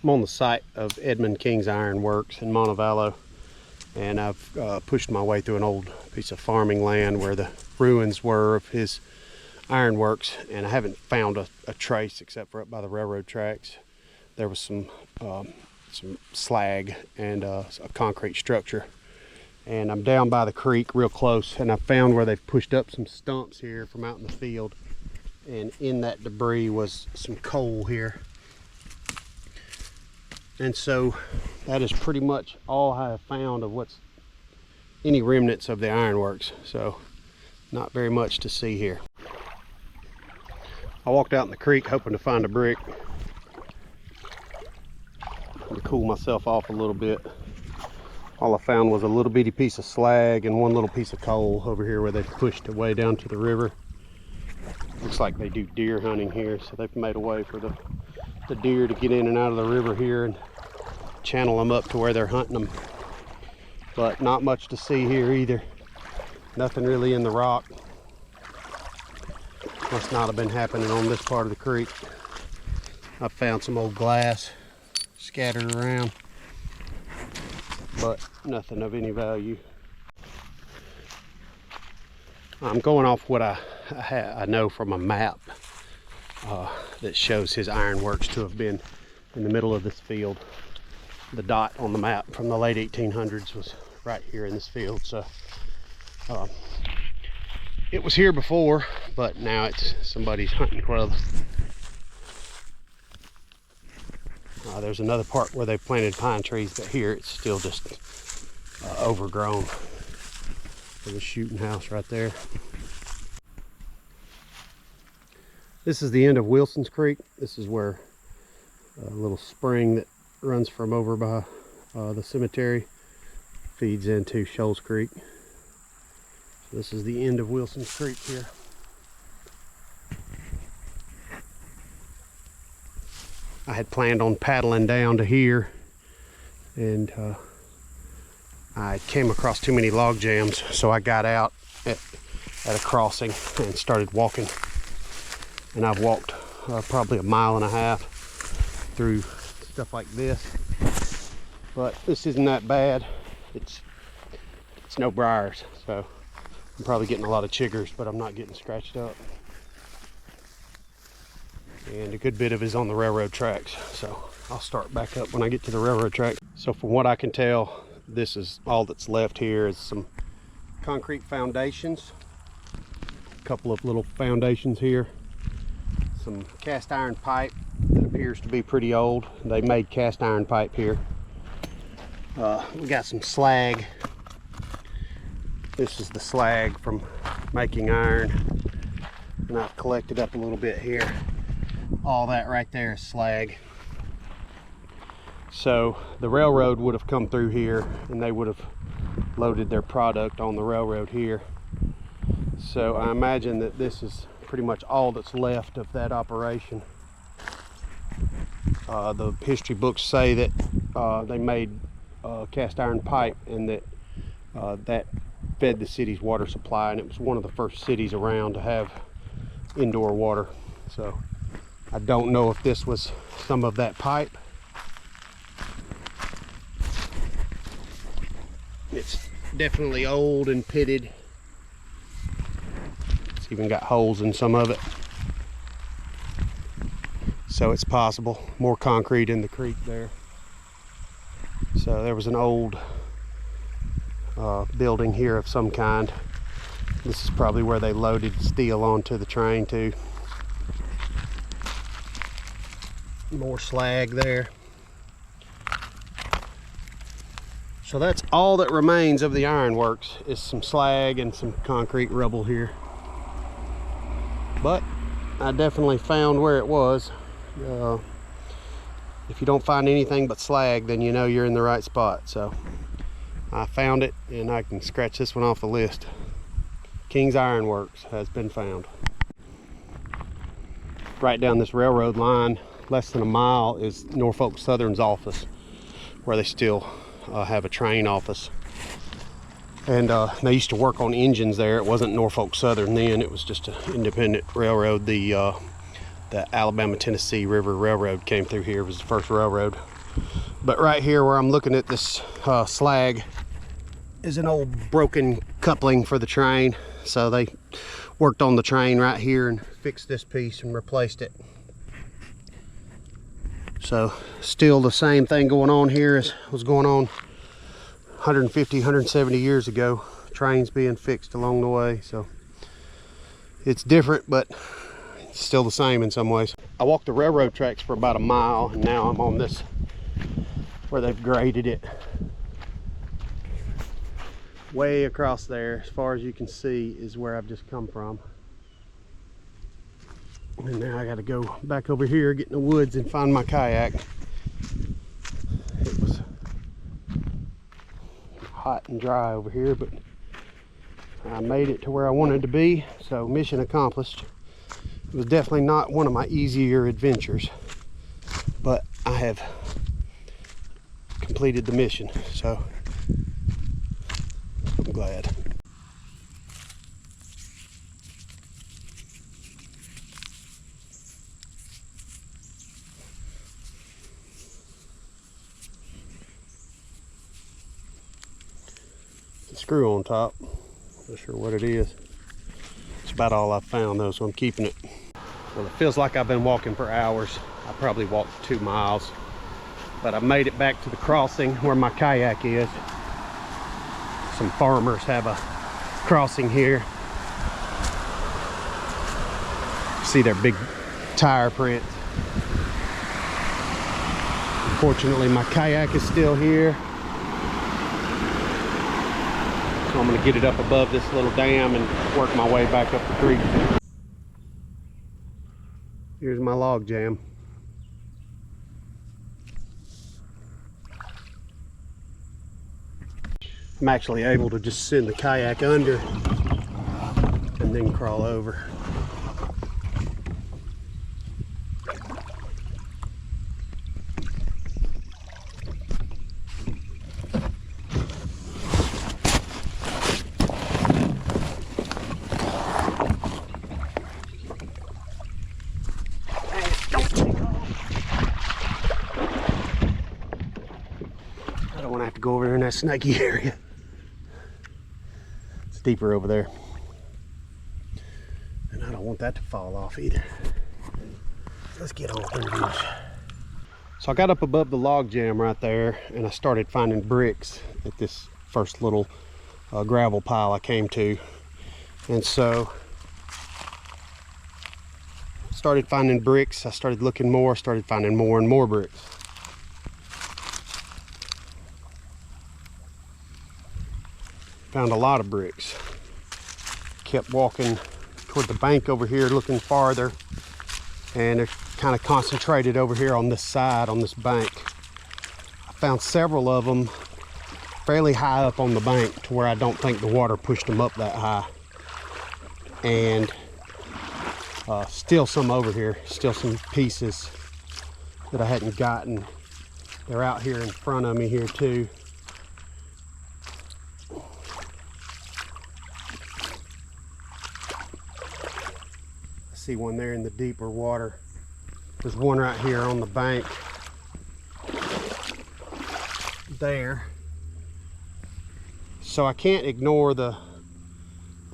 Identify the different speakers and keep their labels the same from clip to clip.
Speaker 1: I'm on the site of Edmond Kings Iron Works in Montevallo, and I've pushed my way through an old piece of farming land where the ruins were of his iron works, and I haven't found a trace except for up by the railroad tracks. There was some slag and a concrete structure, and I'm down by the creek real close, and I found where they've pushed up some stumps here from out in the field, and in that debris was some coal here. And so that is pretty much all I have found of what's any remnants of the ironworks. So not very much to see here. I walked out in the creek hoping to find a brick to cool myself off a little bit. All I found was a little bitty piece of slag and one little piece of coal over here where they pushed it way down to the river. Looks like they do deer hunting here, so they've made a way for the deer to get in and out of the river here and channel them up to where they're hunting them. But not much to see here either. Nothing really in the rock. Must not have been happening on this part of the creek. I found some old glass scattered around, but nothing of any value. I'm going off what I know from a map that shows his ironworks to have been in the middle of this field. The dot on the map from the late 1800s was right here in this field. So it was here before, but now it's somebody's hunting club. There's another part where they planted pine trees, but here it's still just overgrown. There's a shooting house right there. This is the end of Wilson's Creek. This is where a little spring that runs from over by the cemetery feeds into Shoals Creek. So this is the end of Wilson's Creek here. I had planned on paddling down to here, and I came across too many log jams, so I got out at a crossing and started walking. And I've walked probably 1.5 miles through stuff like this, but this isn't that bad. It's no briars, so I'm probably getting a lot of chiggers, but I'm not getting scratched up. And a good bit of it is on the railroad tracks, so I'll start back up when I get to the railroad track. So from what I can tell, this is all that's left here is some concrete foundations, a couple of little foundations here, some cast iron pipe that appears to be pretty old. They made cast iron pipe here. We got some slag. This is the slag from making iron, and I've collected up a little bit here. All that right there is slag. So the railroad would have come through here, and they would have loaded their product on the railroad here. So I imagine that this is pretty much all that's left of that operation. The history books say that they made cast iron pipe, and that that fed the city's water supply, and it was one of the first cities around to have indoor water. So I don't know if this was some of that pipe. It's definitely old and pitted. It's even got holes in some of it. So it's possible. More concrete in the creek there. So there was an old building here of some kind. This is probably where they loaded steel onto the train too. More slag there. So that's all that remains of the ironworks, is some slag and some concrete rubble here. But I definitely found where it was. If you don't find anything but slag, then you know you're in the right spot. So I found it, and I can scratch this one off the list. Kings Iron Works has been found. Right down this railroad line, less than 1 mile, is Norfolk Southern's office, where they still have a train office. And they used to work on engines there. It wasn't Norfolk Southern then, it was just an independent railroad. The Alabama-Tennessee River Railroad came through here. It was the first railroad. But right here where I'm looking at this slag is an old broken coupling for the train. So they worked on the train right here and fixed this piece and replaced it. So still the same thing going on here as was going on 150, 170 years ago. Trains being fixed along the way. So it's different, but it's still the same in some ways. I walked the railroad tracks for about a mile, and now I'm on this where they've graded it. Way across there, as far as you can see, is where I've just come from. And now I got to go back over here, get in the woods and find my kayak. It was hot and dry over here, but I made it to where I wanted to be, so mission accomplished. It was definitely not one of my easier adventures, but I have completed the mission, so I'm glad. The screw on top, not sure what it is. It's about all I found though, so I'm keeping it. Well, it feels like I've been walking for hours. I probably walked 2 miles, but I made it back to the crossing where my kayak is. Some farmers have a crossing here. See their big tire prints. Unfortunately, my kayak is still here. So I'm gonna get it up above this little dam and work my way back up the creek. Here's my log jam. I'm actually able to just send the kayak under and then crawl over. I don't want to have to go over there in that snaky area. It's deeper over there. And I don't want that to fall off either. Let's get on through these. So I got up above the log jam right there and I started finding bricks at this first little gravel pile I came to. And so started finding bricks. I started looking more, started finding more and more bricks. Found a lot of bricks. Kept walking toward the bank over here looking farther, and they're kind of concentrated over here on this side, on this bank. I found several of them fairly high up on the bank to where I don't think the water pushed them up that high. And still some over here, still some pieces that I hadn't gotten. They're out here in front of me here too. See one there in the deeper water. There's one right here on the bank there. So I can't ignore the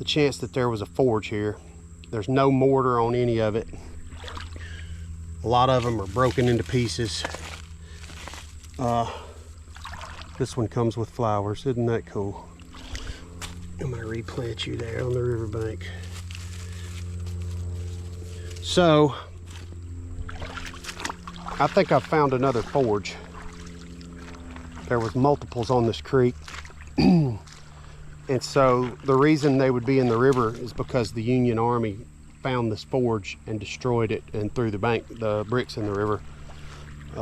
Speaker 1: chance that there was a forge here. There's no mortar on any of it. A lot of them are broken into pieces. This one comes with flowers. Isn't that cool? I'm gonna replant you there on the riverbank. So I think I've found another forge. There was multiples on this creek. And so the reason they would be in the river is because the Union Army found this forge and destroyed it and threw the bricks in the river.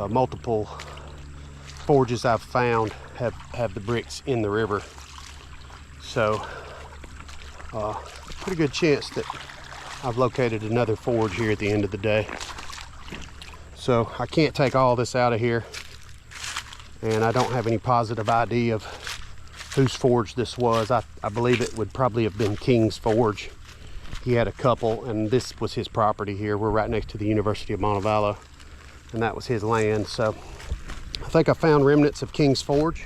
Speaker 1: Multiple forges I've found have the bricks in the river. So pretty good chance that I've located another forge here at the end of the day. So I can't take all this out of here, and I don't have any positive idea of whose forge this was. I believe it would probably have been King's forge. He had a couple, and this was his property here. We're right next to the University of Montevallo, and that was his land. So I think I found remnants of King's Forge.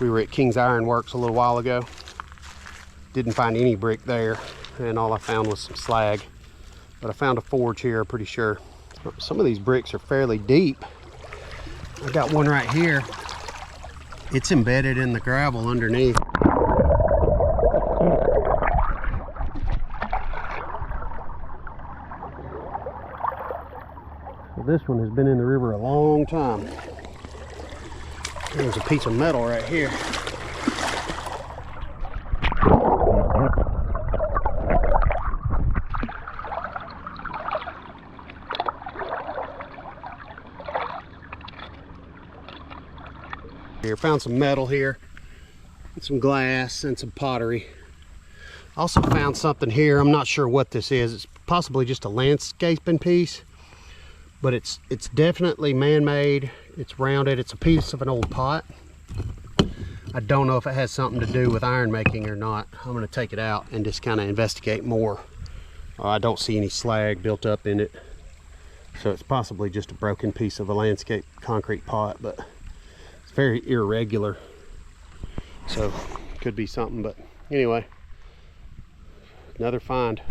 Speaker 1: We were at King's Iron Works a little while ago. Didn't find any brick there, and all I found was some slag. But I found a forge here, I'm pretty sure. Some of these bricks are fairly deep. I got one right here. It's embedded in the gravel underneath. So this one has been in the river a long time. There's a piece of metal right here. Here, found some metal here, and some glass, and some pottery. Also found something here. I'm not sure what this is. It's possibly just a landscaping piece, but it's definitely man-made. It's rounded. It's a piece of an old pot. I don't know if it has something to do with iron making or not. I'm going to take it out and just kind of investigate more. I don't see any slag built up in it, so it's possibly just a broken piece of a landscape concrete pot, but it's very irregular, so could be something. But anyway, another find.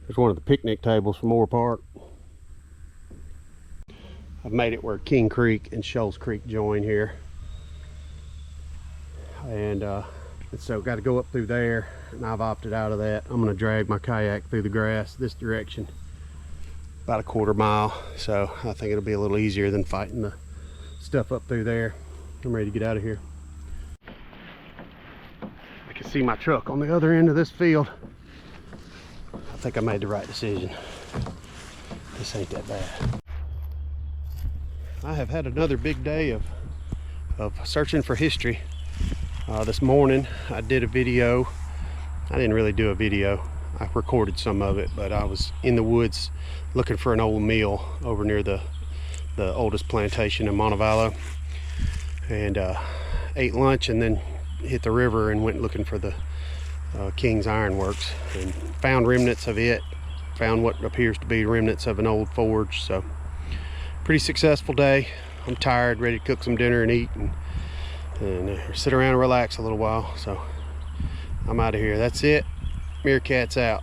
Speaker 1: There's one of the picnic tables from Moore Park. I've made it where King Creek and Shoals Creek join here, and so got to go up through there, and I've opted out of that. I'm going to drag my kayak through the grass this direction, about a 1/4 mile, so I think it'll be a little easier than fighting the stuff up through there. I'm ready to get out of here. I can see my truck on the other end of this field. I think I made the right decision. This ain't that bad. I have had another big day of searching for history. This morning I did a video. I didn't really do a video. I recorded some of it, but I was in the woods looking for an old mill over near the oldest plantation in Montevallo, and ate lunch and then hit the river and went looking for the King's Iron Works, and found remnants of it. Found what appears to be remnants of an old forge. So pretty successful day. I'm tired, ready to cook some dinner and eat, and sit around and relax a little while. So I'm out of here. That's it. Meerkat's out.